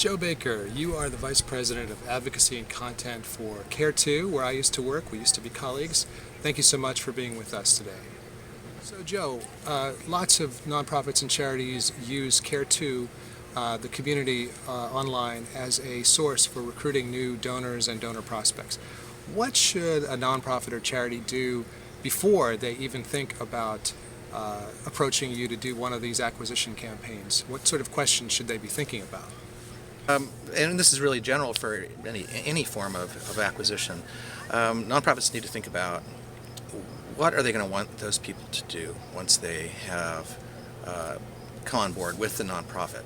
Joe Baker, you are the Vice President of Advocacy and Content for Care2, where I used to work. We used to be colleagues. Thank you so much for being with us today. So Joe, lots of nonprofits and charities use Care2, the community online, as a source for recruiting new donors and donor prospects. What should a nonprofit or charity do before they even think about approaching you to do one of these acquisition campaigns? What sort of questions should they be thinking about? And this is really general for any form of acquisition. Nonprofits need to think about what are they going to want those people to do once they have come on board with the nonprofit.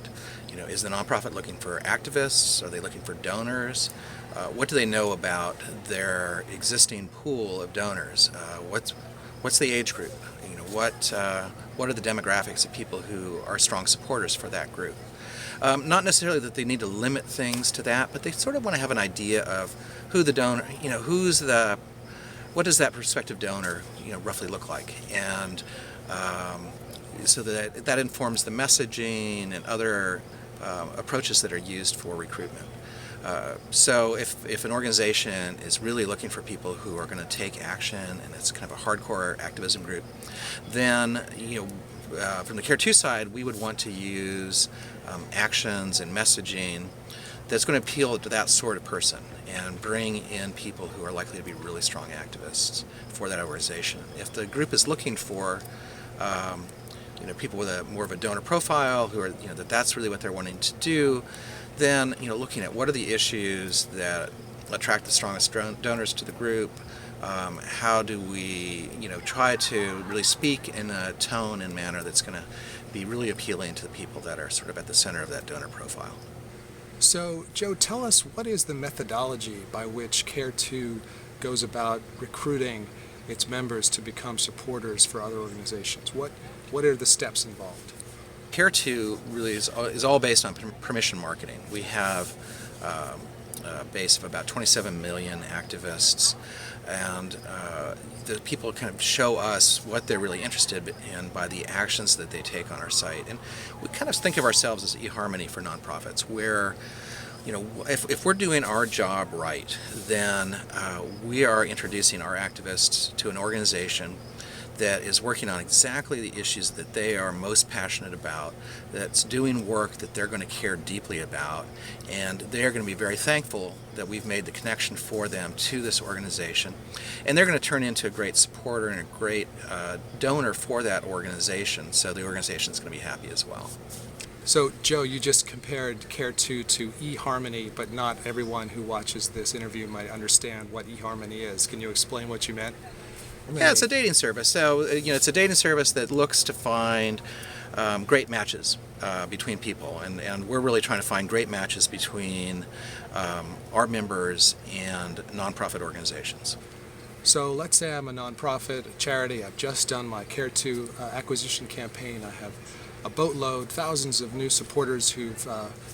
You know, is the nonprofit looking for activists? Are they looking for donors? What do they know about their existing pool of donors? What's the age group? You know, what are the demographics of people who are strong supporters for that group? Not necessarily that they need to limit things to that, but they sort of want to have an idea of who the donor, you know, what does that prospective donor, you know, roughly look like, and so that informs the messaging and other approaches that are used for recruitment. So if an organization is really looking for people who are going to take action, and it's kind of a hardcore activism group, then, you know, from the Care2 side, we would want to use actions and messaging that's going to appeal to that sort of person and bring in people who are likely to be really strong activists for that organization. If the group is looking for you know, people with more of a donor profile, who are, you know, that's really what they're wanting to do, then, you know, looking at what are the issues that attract the strongest donors to the group. How do we, you know, try to really speak in a tone and manner that's going to be really appealing to the people that are sort of at the center of that donor profile. So Joe, tell us, what is the methodology by which Care2 goes about recruiting its members to become supporters for other organizations? What are the steps involved? Care2 really is all based on permission marketing. We have a base of about 27 million activists, and the people kind of show us what they're really interested in by the actions that they take on our site. And we kind of think of ourselves as eHarmony for nonprofits, where, you know, if we're doing our job right, then we are introducing our activists to an organization that is working on exactly the issues that they are most passionate about, that's doing work that they're going to care deeply about, and they're going to be very thankful that we've made the connection for them to this organization, and they're going to turn into a great supporter and a great donor for that organization, so the organization is going to be happy as well. So Joe, you just compared Care2 to eHarmony, but not everyone who watches this interview might understand what eHarmony is. Can you explain what you meant? Yeah, it's a dating service. So, you know, it's a dating service that looks to find great matches between people, and we're really trying to find great matches between our members and nonprofit organizations. So let's say I'm a nonprofit, a charity. I've just done my Care2 acquisition campaign. I have a boatload, thousands of new supporters who've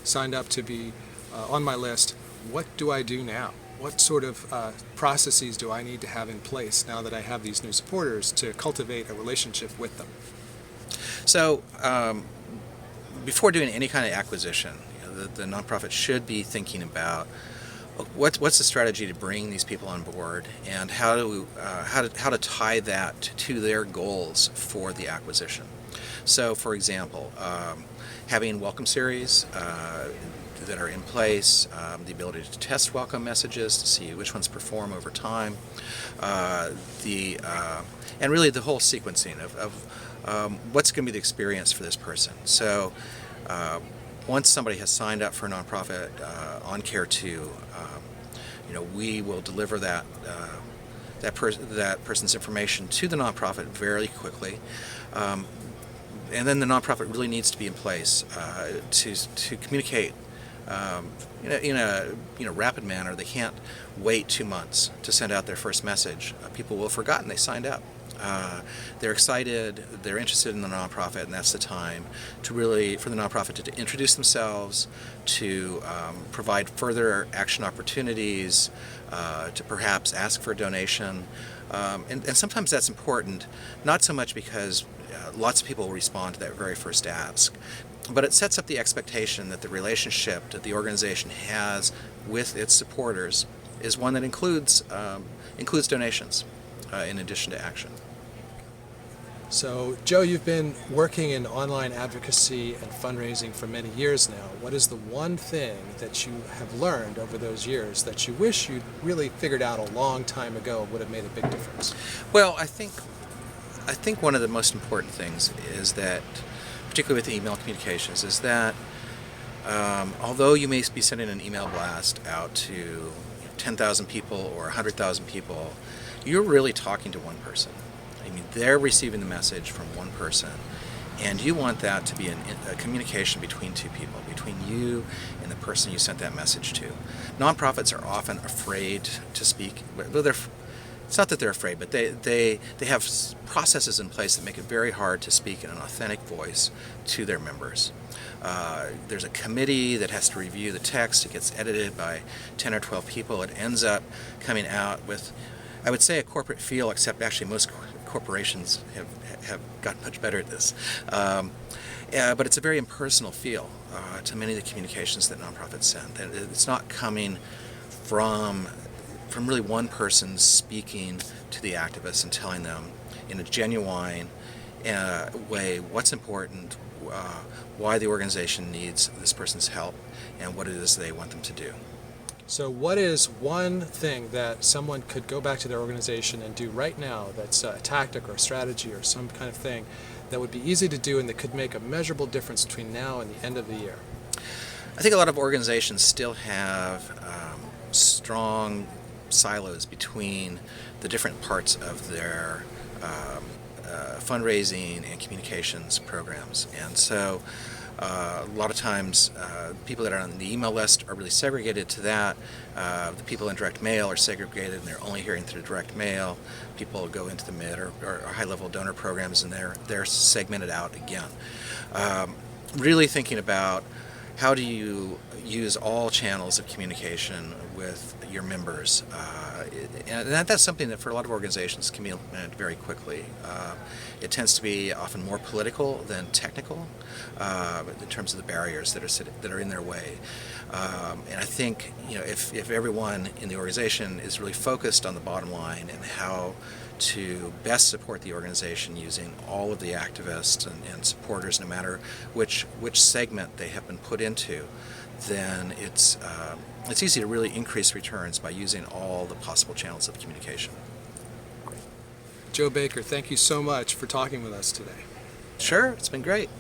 signed up to be on my list. What do I do now? What sort of processes do I need to have in place now that I have these new supporters to cultivate a relationship with them? So before doing any kind of acquisition, you know, the nonprofit should be thinking about what's the strategy to bring these people on board, and how to tie that to their goals for the acquisition. So, for example, having welcome series that are in place, the ability to test welcome messages to see which ones perform over time, and really the whole sequencing of what's going to be the experience for this person. So once somebody has signed up for a nonprofit on Care2, you know, we will deliver that person's information to the nonprofit very quickly. And then the nonprofit really needs to be in place to communicate in a rapid manner. They can't wait 2 months to send out their first message. People will have forgotten they signed up. They're excited, they're interested in the nonprofit, and that's the time to really, for the nonprofit to introduce themselves, to provide further action opportunities, to perhaps ask for a donation, And sometimes that's important, not so much because lots of people respond to that very first ask, but it sets up the expectation that the relationship that the organization has with its supporters is one that includes donations in addition to action. So, Joe, you've been working in online advocacy and fundraising for many years now. What is the one thing that you have learned over those years that you wish you'd really figured out a long time ago would have made a big difference? Well, I think one of the most important things is that, particularly with email communications, is that although you may be sending an email blast out to 10,000 people or 100,000 people, you're really talking to one person. I mean, they're receiving the message from one person, and you want that to be a communication between two people, between you and the person you sent that message to. Nonprofits are often afraid to speak. Well, it's not that they're afraid, but they have processes in place that make it very hard to speak in an authentic voice to their members. There's a committee that has to review the text. It gets edited by 10 or 12 people. It ends up coming out with, I would say, a corporate feel, except actually most corporations have gotten much better at this. But it's a very impersonal feel to many of the communications that nonprofits send. It's not coming from really one person speaking to the activists and telling them in a genuine way what's important, why the organization needs this person's help, and what it is they want them to do. So what is one thing that someone could go back to their organization and do right now that's a tactic or a strategy or some kind of thing that would be easy to do and that could make a measurable difference between now and the end of the year? I think a lot of organizations still have strong silos between the different parts of their fundraising and communications programs. And so a lot of times people that are on the email list are really segregated to that. The people in direct mail are segregated and they're only hearing through direct mail. People go into the mid or high-level donor programs and they're segmented out again. Really thinking about how do you use all channels of communication with your members. And that's something that for a lot of organizations can be implemented very quickly. It tends to be often more political than technical in terms of the barriers that are in their way. And I think if everyone in the organization is really focused on the bottom line and how to best support the organization using all of the activists and supporters, no matter which segment they have been put into, then it's easy to really increase returns by using all the possible channels of communication. Joe Baker, thank you so much for talking with us today. Sure, it's been great.